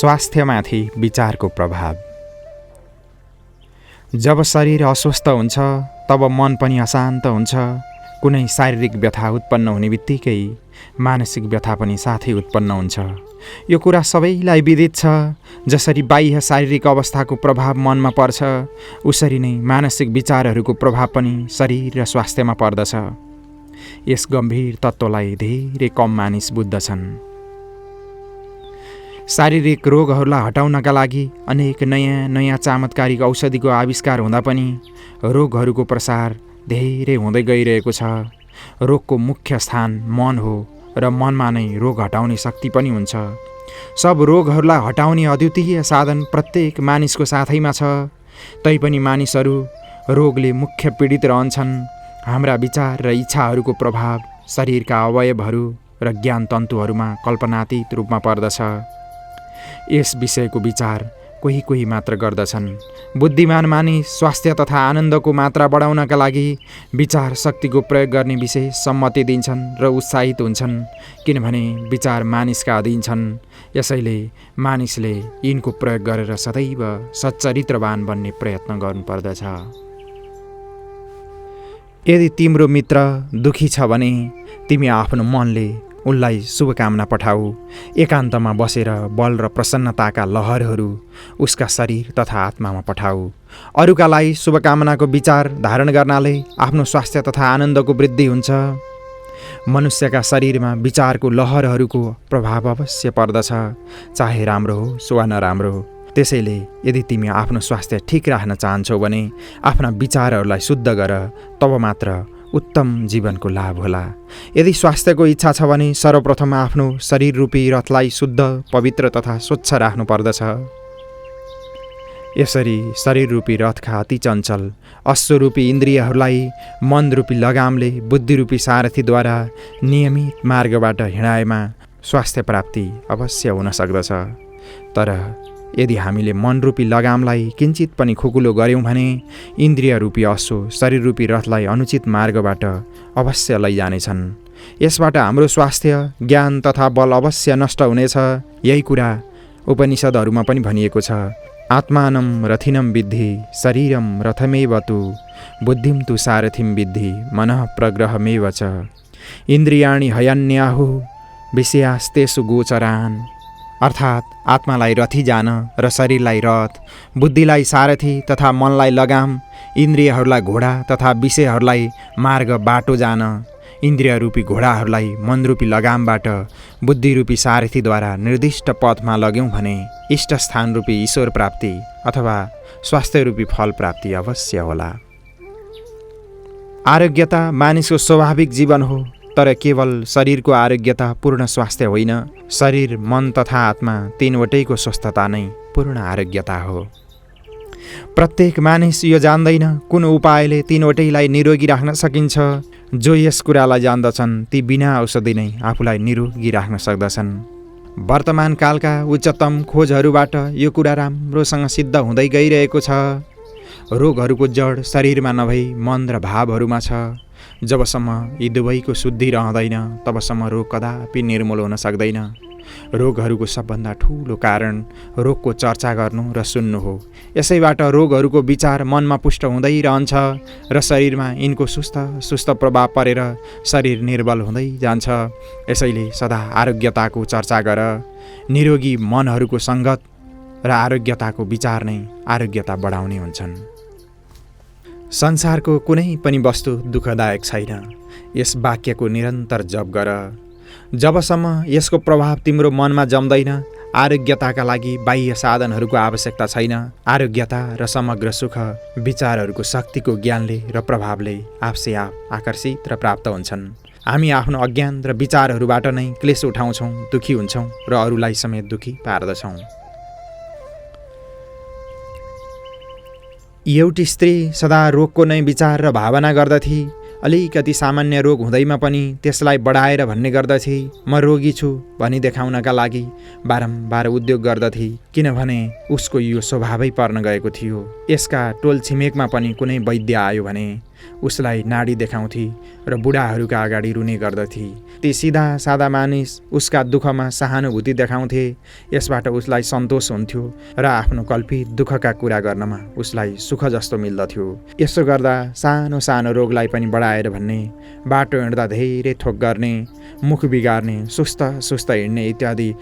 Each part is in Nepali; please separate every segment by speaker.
Speaker 1: स्वास्थ्यमाथि विचारको प्रभाव। जब शरीर अस्वस्थ हुन्छ तब मन पनि अशान्त हुन्छ। कुनै शारीरिक व्यथा उत्पन्न हुने बित्तिकै मानसिक व्यथा पनि साथै उत्पन्न हुन्छ। यो कुरा सबैलाई विदित छ। जसरी बाह्य शारीरिक अवस्थाको प्रभाव मनमा पर्छ, उसरी नै मानसिक विचारहरूको प्रभाव पनि शरीर र स्वास्थ्यमा पर्दछ। यस गम्भीर तत्त्वलाई धेरै कम मानिस बुझ्दछन्। शारीरिक रोगहरूलाई हटाउनका लागि अनेक नयाँ चमत्कारिक औषधिको आविष्कार हुँदा पनि रोगहरूको प्रसार धेरै हुँदै गइरहेको छ। रोगको मुख्य स्थान मन हो र मनमा नै रोग हटाउने शक्ति पनि हुन्छ। सब रोगहरूलाई हटाउने अद्वितीय साधन प्रत्येक मानिसको साथैमा छ। तैपनि मानिसहरू रोगले मुख्य पीडित रहन्छन्। हाम्रा विचार र इच्छाहरूको प्रभाव शरीरका अवयवहरू र ज्ञान तन्तुहरूमा कल्पनातीत रूपमा पर्दछ। यस विषयको विचार कोही मात्र गर्दछन्। बुद्धिमान मानिस स्वास्थ्य तथा आनन्दको मात्रा बढाउनका लागि विचार शक्तिको प्रयोग गर्ने विशेष सम्मति दिन्छन् र उत्साहित हुन्छन्, किनभने विचार मानिसका अधीन छन्। यसैले मानिसले यिनको प्रयोग गरेर सदैव सच्चरित्रवान बन्ने प्रयत्न गर्नुपर्दछ। यदि तिम्रो मित्र दुखी छ भने तिमी आफ्नो मनले उनलाई शुभकामना पठाऊ। एकान्तमा बसेर बल र प्रसन्नताका लहरहरू उसका शरीर तथा आत्मामा पठाऊ। अरूका लागि शुभकामनाको विचार धारण गर्नाले आफ्नो स्वास्थ्य तथा आनन्दको वृद्धि हुन्छ। मनुष्यका शरीरमा विचारको लहरहरूको प्रभाव अवश्य पर्दछ, चाहे राम्रो होस् वा नराम्रो। त्यसैले यदि तिमी आफ्नो स्वास्थ्य ठिक राख्न चाहन्छौ भने आफ्ना विचारहरूलाई शुद्ध गर, तब मात्र उत्तम जीवनको लाभ होला। यदि स्वास्थ्यको इच्छा छ भने सर्वप्रथम आफ्नो शरीर रूपी रथलाई शुद्ध, पवित्र तथा स्वच्छ राख्नु पर्दछ। यसरी शरीर रूपी रथका अति चञ्चल अश्वरूपी इन्द्रियहरूलाई मन रूपी लगामले बुद्धि रूपी सारथीद्वारा नियमित मार्गबाट हिँडाएमा स्वास्थ्य प्राप्ति अवश्य हुन सक्दछ। तर यदि हामीले मन रूपी लगामलाई किञ्चित पनि खुकुलो गऱ्यौँ भने इन्द्रिय रूपी अश्व शरीर रूपी रथलाई अनुचित मार्गबाट अवश्य लैजानेछन्। यसबाट हाम्रो स्वास्थ्य, ज्ञान तथा बल अवश्य नष्ट हुनेछ। यही कुरा उपनिषदहरूमा पनि भनिएको छ। आत्मानं रथिनं विद्धि शरीरं रथमेव तु बुद्धिं तु सारथिं विद्धि मनः प्रग्रहमेव च इन्द्रियाणि हयन्याहुः विषयास्तेषु गोचरान्। अर्थात् आत्मालाई रथी जान र शरीरलाई रथ, बुद्धिलाई सारथी तथा मनलाई लगाम, इन्द्रियहरूलाई घोडा तथा विषयहरूलाई मार्ग बाटो जान। इन्द्रिय रूपी घोडाहरूलाई मन रूपी लगामबाट बुद्धि रूपी सारथीद्वारा निर्दिष्ट पथमा लग्यौँ भने इष्टस्थान रूपी ईश्वर प्राप्ति अथवा स्वास्थ्य रूपी फल प्राप्ति अवश्य होला। आरोग्यता मानिसको स्वाभाविक जीवन हो, तर केवल शरीरको आरोग्यता पूर्ण स्वास्थ्य होइन। शरीर, मन तथा आत्मा तीनवटैको स्वस्थता नै पूर्ण आरोग्यता हो। प्रत्येक मानिस यो जान्दैन कुन उपायले तीनवटैलाई निरोगी राख्न सकिन्छ। जो यस कुरालाई जान्दछन् ती बिना औषधि नै आफूलाई निरोगी राख्न सक्दछन्। वर्तमान कालका उच्चतम खोजहरूबाट यो कुरा राम्रोसँग सिद्ध हुँदै गइरहेको छ। रोगहरूको जड शरीरमा नभई मन र भावहरूमा छ। जबसम्म यी दुवैको शुद्धि रहँदैन तबसम्म रोग कदापि निर्मूल हुन सक्दैन। रोगहरूको सबभन्दा ठुलो कारण रोगको चर्चा गर्नु र सुन्नु हो। यसैबाट रोगहरूको विचार मनमा पुष्ट हुँदै रहन्छ र शरीरमा यिनको सुस्त प्रभाव परेर शरीर निर्बल हुँदै जान्छ। यसैले सदा आरोग्यताको चर्चा गर। निरोगी मनहरूको सङ्गत र आरोग्यताको विचार नै आरोग्यता बढाउने हुन्छन्। संसारको कुनै पनि वस्तु दुःखदायक छैन। यस वाक्यको निरन्तर जप गर। जबसम्म यसको प्रभाव तिम्रो मनमा जम्दैन, आरोग्यताका लागि बाह्य साधनहरूको आवश्यकता छैन। आरोग्यता र समग्र सुख विचारहरूको शक्तिको ज्ञानले र प्रभावले आफसे आफ आकर्षित र प्राप्त हुन्छन्। हामी आफ्नो अज्ञान र विचारहरूबाट नै क्लेश उठाउँछौँ, दुखी हुन्छौँ र अरूलाई समेत दुखी पार्दछौँ। एउटी स्त्री सदा रोगको नै विचार र भावना गर्दथे। अलिकति सामान्य रोग हुँदैमा पनि त्यसलाई बढाएर भन्ने गर्दथे। म रोगी छु भनी देखाउनका लागि बारम्बार उद्योग गर्दथे, किनभने उसको यो स्वभावै पर्न गएको थियो। यसका टोल छिमेकमा पनि कुनै वैद्य आयो भने उसलाई नाडी देखाउँथे र बुढाहरूका अगाडि रुने गर्दथे। ती सिधा सादा मानिस उसका दुःखमा सहानुभूति देखाउँथे। यसबाट उसलाई सन्तोष हुन्थ्यो र आफ्नो कल्पित दुःखका कुरा गर्नमा उसलाई सुख जस्तो मिल्दथ्यो। यसो गर्दा सानो सानो रोगलाई पनि बढाएर भन्ने, बाटो हिँड्दा धेरै थोक गर्ने, मुख बिगार्ने, सुस्त सुस्त हिँड्ने इत्यादि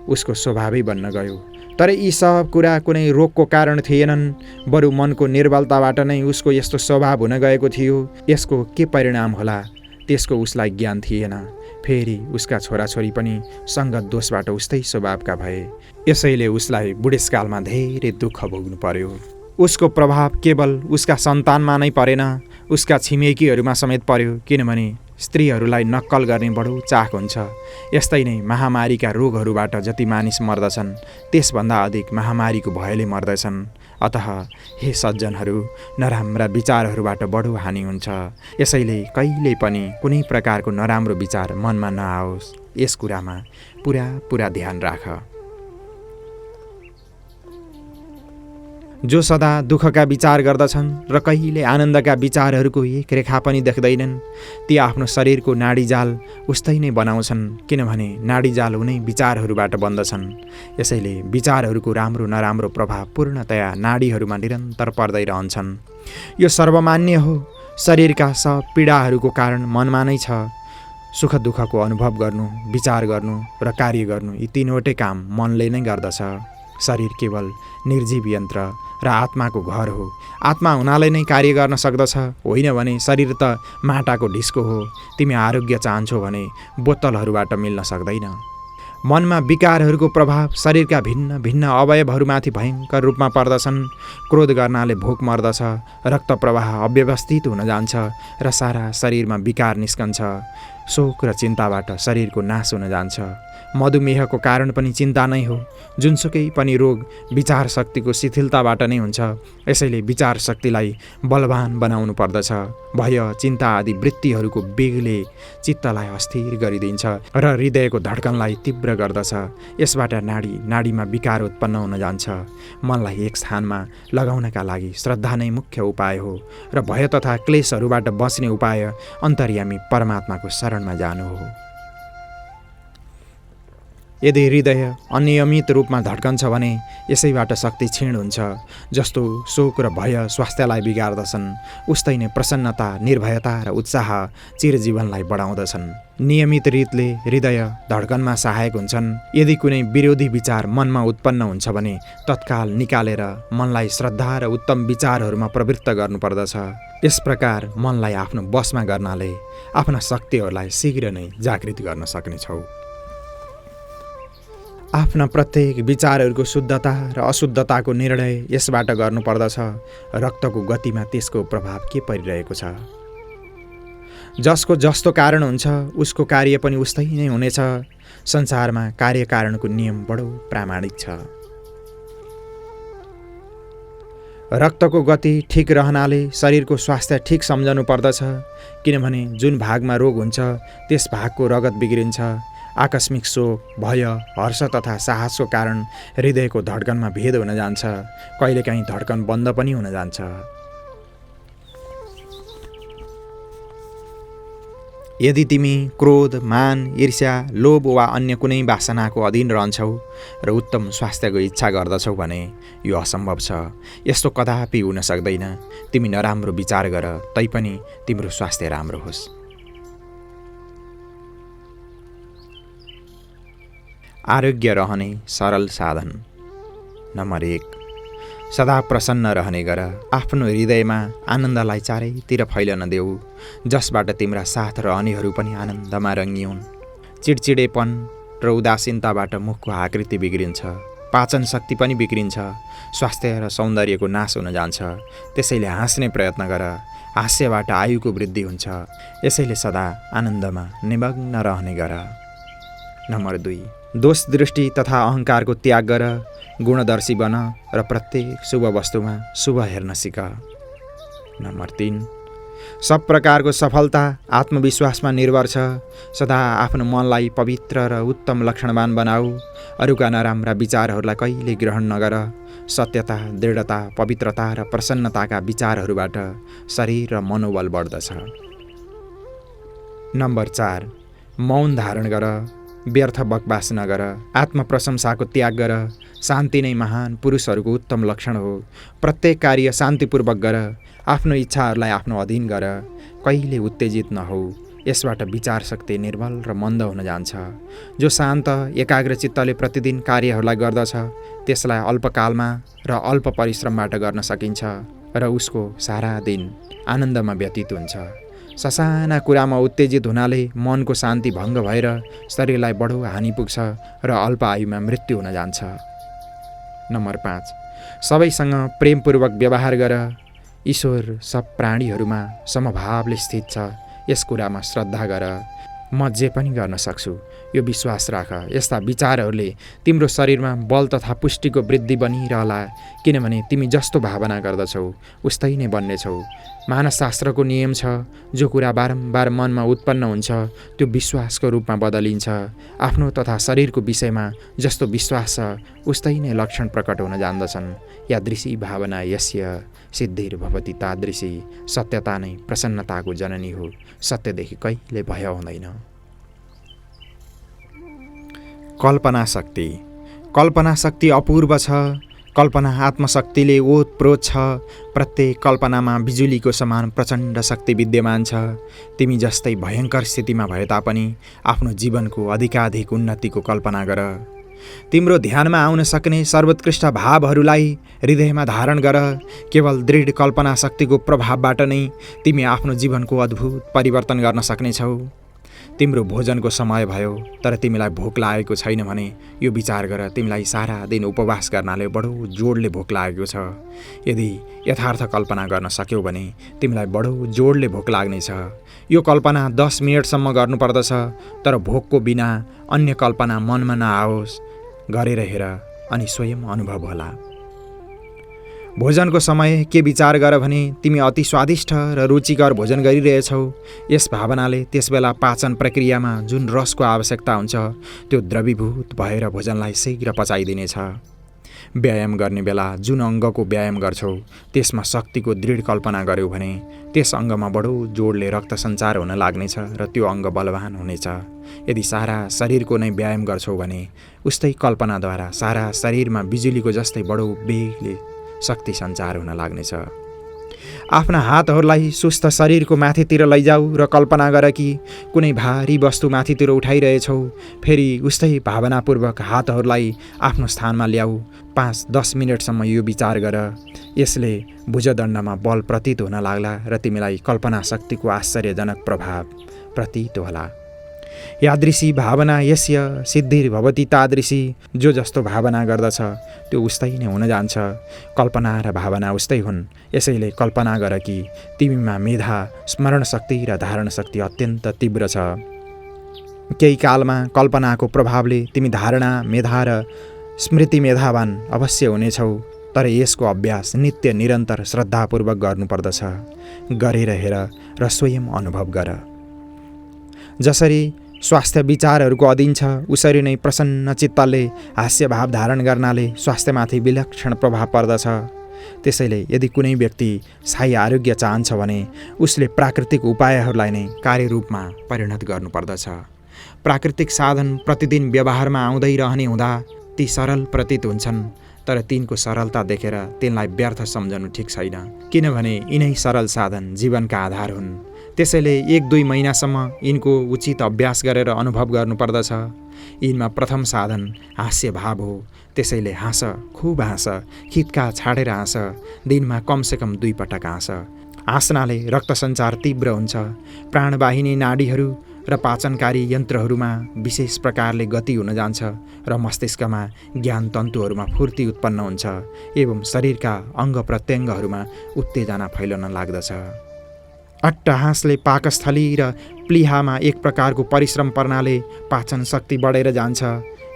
Speaker 1: उसको स्वभावै बन्न गयो। तर यी सब कुरा कुनै रोगको कारण थिएनन्, बरु मनको निर्बलताबाट नै उसको यस्तो स्वभाव हुन गएको थियो। यसको के परिणाम होला त्यसको उसलाई ज्ञान थिएन। फेरि उसका छोराछोरी पनि सङ्गत दोषबाट उस्तै स्वभावका भए। यसैले उसलाई बुढेसकालमा धेरै दुःख भोग्नु पर्यो। उसको प्रभाव केवल उसका सन्तानमा नै परेन, उसका छिमेकीहरूमा समेत पर्यो। किनभने स्त्रीहरूलाई नक्कल गर्ने बडो चाख हुन्छ। यस्तै नै महामारीका रोगहरूबाट जति मानिस मर्दछन् त्यसभन्दा अधिक महामारीको भयले मर्दछन्। अतः हे सज्जनहरू, नराम्रा विचारहरूबाट बडो हानि हुन्छ। यसैले कहिले पनि कुनै प्रकारको नराम्रो विचार मनमा नआओस्। यस कुरामा पुरा ध्यान राख। जो सदा दुःखका विचार गर्दछन् र कहिले आनन्दका विचारहरूको एक रेखा पनि देख्दैनन्, ती आफ्नो शरीरको नाडीजाल उस्तै नै बनाउँछन्। किनभने नाडीजाल उनै विचारहरूबाट बन्दछन्। यसैले विचारहरूको राम्रो नराम्रो प्रभाव पूर्णतया नाडीहरूमा निरन्तर पर्दै रहन्छन्। यो सर्वमान्य हो। शरीरका सब पीडाहरूको कारण मनमा नै छ। सुख दुःखको अनुभव गर्नु, विचार गर्नु र कार्य गर्नु, यी तीनवटै काम मनले नै गर्दछ। शरीर केवल निर्जीव यन्त्र र आत्माको घर हो। आत्मा हुनाले नै कार्य गर्न सक्दछ, होइन भने शरीर त माटाको ढिस्को हो। तिमी आरोग्य चाहन्छौ भने बोतलहरूबाट मिल्न सक्दैन। मनमा विकारहरूको प्रभाव शरीरका भिन्न भिन्न अवयवहरूमाथि भयङ्कर रूपमा पर्दछन्। क्रोध गर्नाले भोक मर्दछ, रक्त प्रवाह अव्यवस्थित हुन जान्छ र सारा शरीरमा विकार निस्कन्छ। शोक र चिन्ताबाट शरीरको नाश हुन जान्छ। मधुमेहको कारण पनि चिन्ता नै हो। जुनसुकै पनि रोग विचार शक्तिको शिथिलताबाट नै हुन्छ। यसैले विचार शक्तिलाई बलवान बनाउनु पर्दछ। भय, चिन्ता आदि वृत्तिहरूको वेगले चित्तलाई अस्थिर गरिदिन्छ र हृदयको धड्कनलाई तीव्र गर्दछ। यसबाट नाडीमा विकार उत्पन्न हुन जान्छ। मनलाई एक स्थानमा लगाउनका लागि श्रद्धा नै मुख्य उपाय हो र भय तथा क्लेशहरूबाट बच्ने उपाय अन्तर्यामी परमात्माको शरणमा जानु हो। यदि हृदय अनियमित रूपमा धड्कन्छ भने यसैबाट शक्ति क्षीण हुन्छ। जस्तो शोक र भय स्वास्थ्यलाई बिगार्दछन्, उस्तै नै प्रसन्नता, निर्भयता र उत्साह चिरजीवनलाई बढाउँदछन्। नियमित रीतले हृदय धड्कनमा सहायक हुन्छन्। यदि कुनै विरोधी विचार मनमा उत्पन्न हुन्छ भने तत्काल निकालेर मनलाई श्रद्धा र उत्तम विचारहरूमा प्रवृत्त गर्नुपर्दछ। यस प्रकार मनलाई आफ्नो वशमा गर्नाले आफ्ना शक्तिहरूलाई शीघ्र नै जागृत गर्न सक्नेछौ। आफ्ना प्रत्येक विचारहरूको शुद्धता र अशुद्धताको निर्णय यसबाट गर्नुपर्दछ। रक्तको गतिमा त्यसको प्रभाव के परिरहेको छ। जसको जस्तो कारण हुन्छ उसको कार्य पनि उस्तै नै हुनेछ। संसारमा कार्यकारणको नियम बडो प्रामाणिक छ। रक्तको गति ठिक रहनाले शरीरको स्वास्थ्य ठिक सम्झनु पर्दछ। किनभने जुन भागमा रोग हुन्छ त्यस भागको रगत बिग्रिन्छ। आकस्मिक शोक, भय, हर्ष तथा साहसको कारण हृदयको धड्कनमा भेद हुन जान्छ। कहिलेकाहीँ धड्कन बन्द पनि हुन जान्छ। यदि तिमी क्रोध, मान, ईर्ष्या, लोभ वा अन्य कुनै वासनाको अधीन रहन्छौ र उत्तम स्वास्थ्यको इच्छा गर्दछौ भने यो असम्भव छ। यस्तो कदापि हुन सक्दैन। तिमी नराम्रो विचार गर तैपनि तिम्रो स्वास्थ्य राम्रो होस्। आरोग्य रहने सरल साधन। नम्बर 1, सदा प्रसन्न रहने गर। आफ्नो हृदयमा आनन्दलाई चारैतिर फैलन देऊ, जसबाट तिम्रा साथ रहनेहरू पनि आनन्दमा रङ्गिउन्। चिडचिडेपन र उदासीनताबाट मुखको आकृति बिग्रिन्छ, पाचन शक्ति पनि बिग्रिन्छ, स्वास्थ्य र सौन्दर्यको नाश हुन जान्छ। त्यसैले हाँस्ने प्रयत्न गर। हास्यबाट आयुको वृद्धि हुन्छ। यसैले सदा आनन्दमा निमग्न रहने गर। नम्बर 2, दोष दृष्टि तथा अहङ्कारको त्याग गर। गुणदर्शी बन र प्रत्येक शुभ वस्तुमा शुभ हेर्न सिक। नम्बर 3, सब प्रकारको सफलता आत्मविश्वासमा निर्भर छ। सदा आफ्नो मनलाई पवित्र र उत्तम लक्षणवान बनाऊ। अरूका नराम्रा विचारहरूलाई कहिले ग्रहण नगर। सत्यता, दृढता, पवित्रता र प्रसन्नताका विचारहरूबाट शरीर र मनोबल बढ्दछ। नम्बर 4, मौन धारण गर, व्यर्थ बकवास नगर, आत्मप्रशंसाको त्याग गर। शान्ति नै महान पुरुषहरूको उत्तम लक्षण हो। प्रत्येक कार्य शान्तिपूर्वक गर। आफ्नो इच्छाहरूलाई आफ्नो अधीन गर। कहिले उत्तेजित नहौ। यसबाट विचार शक्ति निर्मल र मन्द हुन जान्छ। जो शान्त एकाग्र चित्तले प्रतिदिन कार्यहरूलाई गर्दछ त्यसलाई अल्पकालमा र अल्प परिश्रमबाट गर्न सकिन्छ र उसको सारा दिन आनन्दमा व्यतीत हुन्छ। ससाना कुरामा उत्तेजित हुनाले मनको शान्ति भङ्ग भएर शरीरलाई बडो हानि पुग्छ र अल्प आयुमा मृत्यु हुन जान्छ। नम्बर 5, सबैसँग प्रेमपूर्वक व्यवहार गर। ईश्वर सब प्राणीहरूमा समभावले स्थित छ। यस कुरामा श्रद्धा गर। म जे पनि गर्न सक्छु यो विश्वास राख। यस्ता विचारहरूले तिम्रो शरीरमा बल तथा पुष्टिको वृद्धि बनिरहला, किनभने तिमी जस्तो भावना गर्दछौ उस्तै नै बन्नेछौ। मानसशास्त्रको नियम छ, जो कुरा बारम्बार मनमा उत्पन्न हुन्छ त्यो विश्वासको रूपमा बदलिन्छ। आफ्नो तथा शरीरको विषयमा जस्तो विश्वास छ उस्तै नै लक्षण प्रकट हुन जान्दछन्। यादृशी भावना यस्य सिद्धिर्भवति तादृशी। सत्यता नै प्रसन्नताको जननी हो। सत्यदेखि कहिले भय हुँदैन। कल्पना शक्ति। कल्पना शक्ति अपूर्व छ। कल्पना आत्मशक्तिले ओतप्रोत छ। प्रत्येक कल्पनामा बिजुलीको समान प्रचण्ड शक्ति विद्यमान छ। तिमी जस्तै भयङ्कर स्थितिमा भए तापनि आफ्नो जीवनको अधिकाधिक उन्नतिको कल्पना गर। तिम्रो ध्यानमा आउन सक्ने सर्वोत्कृष्ट भावहरूलाई हृदयमा धारण गर। केवल दृढ कल्पना शक्तिको प्रभावबाट नै तिमी आफ्नो जीवनको अद्भुत परिवर्तन गर्न सक्नेछौ। तिम्रो भोजनको समय भयो तर तिमीलाई भोक लागेको छैन भने यो विचार गर, तिमीलाई सारा दिन उपवास गर्नाले बडो जोडले भोक लागेको छ। यदि यथार्थ कल्पना गर्न सक्यौ भने तिमीलाई बडो जोडले भोक लाग्नेछ। यो कल्पना 10 मिनटसम्म गर्नुपर्दछ, तर भोकको बिना अन्य कल्पना मनमा नआओस्। गरेर हेर अनि स्वयं अनुभव होला। भोजनको समय के विचार गर भने तिमी अति स्वादिष्ट र रुचिकर भोजन गरिरहेछौ। यस भावनाले त्यसबेला पाचन प्रक्रियामा जुन रसको आवश्यकता हुन्छ त्यो द्रवीभूत भएर भोजनलाई शीघ्र पचाइदिनेछ। व्यायाम गर्ने बेला जुन अङ्गको व्यायाम गर्छौ त्यसमा शक्तिको दृढ कल्पना गर्यौ भने त्यस अङ्गमा बडो जोडले रक्त सञ्चार हुन लाग्नेछ र त्यो अङ्ग बलवान हुनेछ। यदि सारा शरीरको नै व्यायाम गर्छौ भने उस्तै कल्पनाद्वारा सारा शरीरमा बिजुलीको जस्तै बडो वेगले शक्ति सञ्चार हुन लाग्नेछ। आफ्ना हातहरूलाई सुस्त शरीरको माथितिर लैजाऊ र कल्पना गर कि कुनै भारी वस्तु माथितिर उठाइरहेछौ। फेरि उस्तै भावनापूर्वक हातहरूलाई आफ्नो स्थानमा ल्याऊ। 5-10 मिनटसम्म यो विचार गर। यसले भुजदण्डमा बल प्रतीत हुन लाग्ला र तिमीलाई कल्पना शक्तिको आश्चर्यजनक प्रभाव प्रतीत होला। यादृशी भावना यस्य सिद्धिर्भवति तादृशी। जो जस्तो भावना गर्दछ त्यो उस्तै नै हुन जान्छ। कल्पना र भावना उस्तै हुन्। यसैले कल्पना गर कि तिमीमा मेधा, स्मरण शक्ति र धारण शक्ति अत्यन्त तीव्र छ। केही कालमा कल्पनाको प्रभावले तिमी धारणा, मेधा र स्मृति मेधावान अवश्य हुनेछौ, तर यसको अभ्यास नित्य निरन्तर श्रद्धापूर्वक गर्नुपर्दछ। गरेर हेर र स्वयं अनुभव गर। जसरी स्वास्थ्य विचारहरूको अधीन छ उसरी नै प्रसन्न चित्तले हास्यभाव धारण गर्नाले स्वास्थ्यमाथि विलक्षण प्रभाव पर्दछ। त्यसैले यदि कुनै व्यक्ति स्थायी आरोग्य चाहन्छ भने उसले प्राकृतिक उपायहरूलाई नै कार्यरूपमा परिणत गर्नुपर्दछ। प्राकृतिक साधन प्रतिदिन व्यवहारमा आउँदै रहने हुँदा ती सरल प्रतीत हुन्छन्, तर तिनको सरलता देखेर तिनलाई व्यर्थ सम्झनु ठिक छैन, किनभने यिनै सरल साधन जीवनका आधार हुन्। त्यसैले 1-2 महिनासम्म यिनको उचित अभ्यास गरेर अनुभव गर्नुपर्दछ। यिनमा प्रथम साधन हास्य भाव हो। त्यसैले हाँस, खुब हाँस, खित्का छाडेर हाँस। दिनमा कमसेकम 2 पटक हाँस। हाँस्नाले रक्त सञ्चार तीव्र हुन्छ। प्राणवाहिनी नाडीहरू र पाचनकारी यन्त्रहरूमा विशेष प्रकारले गति हुन जान्छ र मस्तिष्कमा ज्ञान तन्तुहरूमा फूर्ति उत्पन्न हुन्छ एवं शरीरका अङ्ग प्रत्यङ्गहरूमा उत्तेजना फैलन लाग्दछ। अट्टहासले पाकस्थली र प्लिहामा एक प्रकारको परिश्रम पर्नाले पाचन शक्ति बढेर जान्छ।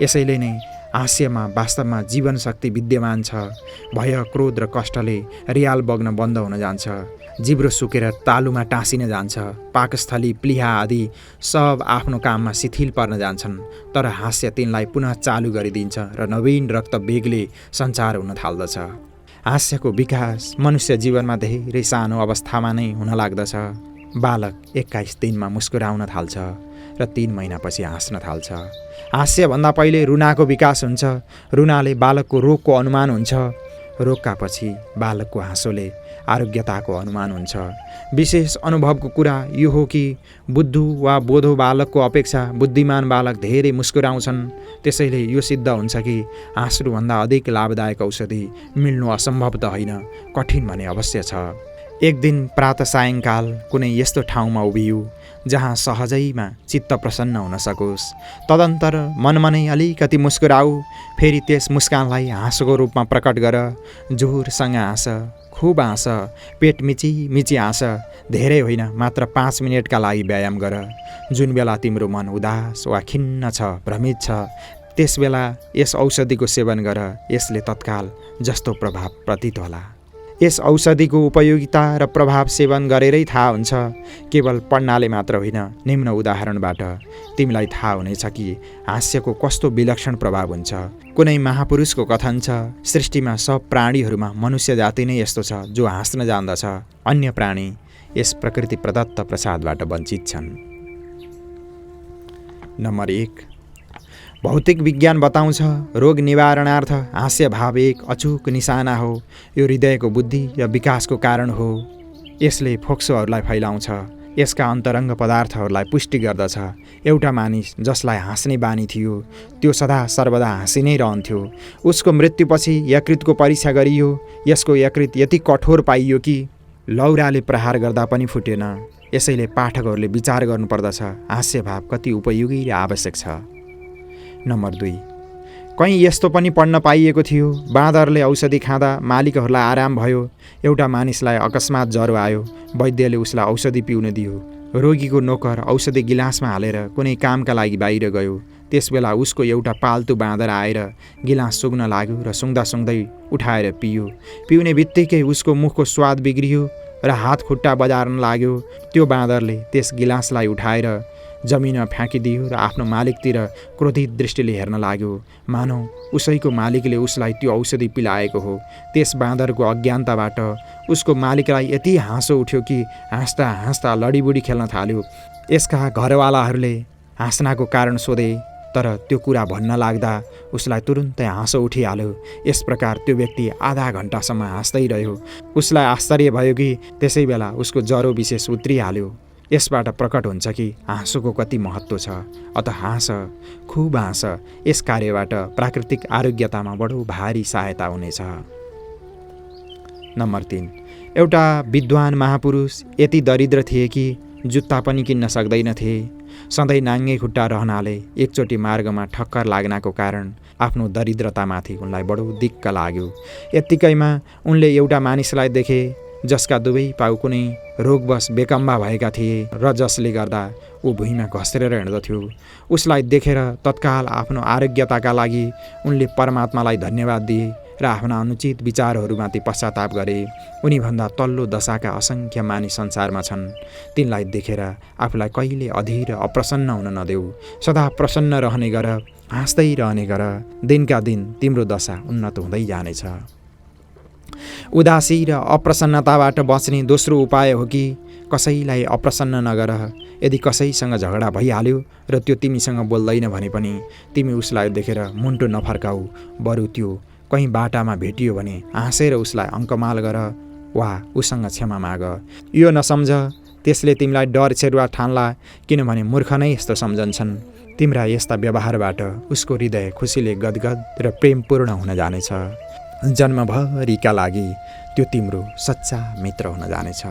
Speaker 1: यसैले नै हास्यमा वास्तवमा जीवन शक्ति विद्यमान छ। भय, क्रोध र कष्टले रियाल बग्न बन्द हुन जान्छ। जिब्रो सुकेर तालुमा टाँसिन जान्छ। पाकस्थली, प्लिहा आदि सब आफ्नो काममा शिथिल पर्न जान्छन्। तर हास्य तिनलाई पुनः चालु गरिदिन्छ र नवीन रक्तवेगले सञ्चार हुन थाल्दछ। हास्यको विकास मनुष्य जीवनमा धेरै सानो अवस्थामा नै हुन लाग्दछ। बालक 21 दिनमा मुस्कुराउन थाल्छ र 3 महिनापछि हाँस्न थाल्छ। हास्यभन्दा पहिले रुनाको विकास हुन्छ। रुनाले बालकको रोगको अनुमान हुन्छ। रोगका पछि बालकको हाँसोले आरोग्यताको अनुमान हुन्छ। विशेष अनुभवको कुरा यो हो कि बुद्धु वा बोधो बालकको अपेक्षा बुद्धिमान बालक धेरै मुस्कुराउँछन्। त्यसैले यो सिद्ध हुन्छ कि हाँस्नुभन्दा अधिक लाभदायक औषधि मिल्नु असम्भव त होइन, कठिन भने अवश्य छ। एक दिन प्रातः सायङ्काल कुनै यस्तो ठाउँमा उभियो जहाँ सहजैमा चित्त प्रसन्न हुन सकोस्। तदन्तर मनमा नै अलिकति मुस्कुराऊ। फेरि त्यस मुस्कानलाई हाँसोको रूपमा प्रकट गर। जोरसँग हाँस, खुब हाँस, पेट मिची मिची हाँस। धेरै होइन, मात्र 5 मिनटका लागि व्यायाम गर। जुन बेला तिम्रो मन उदास वा खिन्न छ, भ्रमित छ, त्यस बेला यस औषधिको सेवन गर। यसले तत्काल जस्तो प्रभाव प्रतीत होला। यस औषधिको उपयोगिता र प्रभाव सेवन गरेरै थाहा हुन्छ। केवल पढ्नाले मात्र होइन, निम्न उदाहरणबाट तिमीलाई थाहा हुनेछ कि हास्यको कस्तो विलक्षण प्रभाव हुन्छ। कुनै महापुरुषको कथन छ, सृष्टिमा सब प्राणीहरूमा मनुष्य जाति नै यस्तो छ जो हाँस्न जान्दछ। अन्य प्राणी यस प्रकृति प्रदत्त प्रसादबाट वञ्चित छन्। नम्बर 1, भौतिक विज्ञान बताउँछ रोग निवारणार्थ हास्य भाव एक अचूक निशाना हो। यो हृदयको बुद्धि र विकासको कारण हो। यसले फोक्सोहरूलाई फैलाउँछ। यसका अन्तरङ्ग पदार्थहरूलाई पुष्टि गर्दछ। एउटा मानिस जसलाई हाँस्ने बानी थियो त्यो सदा सर्वदा हाँसि नै रहन्थ्यो। उसको मृत्युपछि यकृतको परीक्षा गरियो। यसको यकृत यति कठोर पाइयो कि लौराले प्रहार गर्दा पनि फुटेन। यसैले पाठकहरूले विचार गर्नुपर्दछ हास्य भाव कति उपयोगी र आवश्यक छ। नम्बर 2, कहीँ यस्तो पनि पढ्न पाइएको थियो, बाँदरले औषधि खाँदा मालिकहरूलाई आराम भयो। एउटा मानिसलाई अकस्मात ज्वरो आयो। वैद्यले उसलाई औषधि पिउन दियो। रोगीको नोकर औषधि गिलासमा हालेर कुनै कामका लागि बाहिर गयो। त्यसबेला उसको एउटा पाल्तु बाँदर आएर गिलास सुँघ्न लाग्यो र सुँघ्दा सुँघ्दै उठाएर पियो। पिउने बित्तिकै उसको मुखको स्वाद बिग्रियो र हात खुट्टा बजार्न लाग्यो। त्यो बाँदरले त्यस गिलासलाई उठाएर जमिनमा फ्याँकिदियो र आफ्नो मालिकतिर क्रोधित दृष्टिले हेर्न लाग्यो, मानौ उसैको मालिकले उसलाई त्यो औषधि पिलाएको हो। त्यस बाँदरको अज्ञानताबाट उसको मालिकलाई यति हाँसो उठ्यो कि हाँस्दा हाँस्दा लडीबुडी खेल्न थाल्यो। यसका घरवालाहरूले हाँस्नाको कारण सोधे, तर त्यो कुरा भन्न लाग्दा उसलाई तुरुन्तै हाँसो उठिहाल्यो। यस प्रकार त्यो व्यक्ति आधा घन्टासम्म हाँस्दै रह्यो। उसलाई आश्चर्य भयो कि त्यसै बेला उसको ज्वरो विशेष उत्रिहाल्यो। यसबाट प्रकट हुन्छ कि हाँसोको कति महत्त्व छ। अत हाँस, खुब हाँस। यस कार्यबाट प्राकृतिक आरोग्यतामा बडो भारी सहायता हुनेछ। नम्बर 3, एउटा विद्वान महापुरुष यति दरिद्र थिए कि जुत्ता पनि किन्न सक्दैनथे। सधैँ नाङ्गे खुट्टा रहनाले एकचोटि मार्गमा ठक्कर लाग्नको कारण आफ्नो दरिद्रतामाथि उनलाई बडो दिक्क लाग्यो। यत्तिकैमा उनले एउटा मानिसलाई देखे जसका दुवै पाउ कुनै रोगवश बेकम्बा भएका थिए र जसले गर्दा ऊ भुइँमा घस्रेर हिँड्दथ्यो। उसलाई देखेर तत्काल आफ्नो आरोग्यताका लागि उनले परमात्मालाई धन्यवाद दिए र आफ्ना अनुचित विचारहरूमाथि पश्चाताप गरे। उनीभन्दा तल्लो दशाका असङ्ख्य मानिस संसारमा छन्। तिनलाई देखेर आफूलाई कहिले अधीर अप्रसन्न हुन नदेऊ। सदा प्रसन्न रहने गर, हाँस्दै रहने गर। दिनका दिन तिम्रो दशा उन्नत हुँदै जानेछ। उदासी र अप्रसन्नताबाट बच्ने दोस्रो उपाय हो कि कसैलाई अप्रसन्न नगर। यदि कसैसँग झगडा भइहाल्यो र त्यो तिमीसँग बोल्दैन भने पनि तिमी उसलाई देखेर मुन्टो नफर्काऊ। बरु त्यो कहीँ बाटामा भेटियो भने हाँसेर उसलाई अङ्कमाल गर वा उसँग क्षमा माग। यो नसम्झ त्यसले तिमीलाई डर छेरुवा ठान्ला, किनभने मूर्ख नै यस्तो सम्झन्छन्। तिम्रा यस्ता व्यवहारबाट उसको हृदय खुसीले गदगद र प्रेमपूर्ण हुन जानेछ। जन्मभरिका लागि त्यो तिम्रो सच्चा मित्र हुन जानेछ।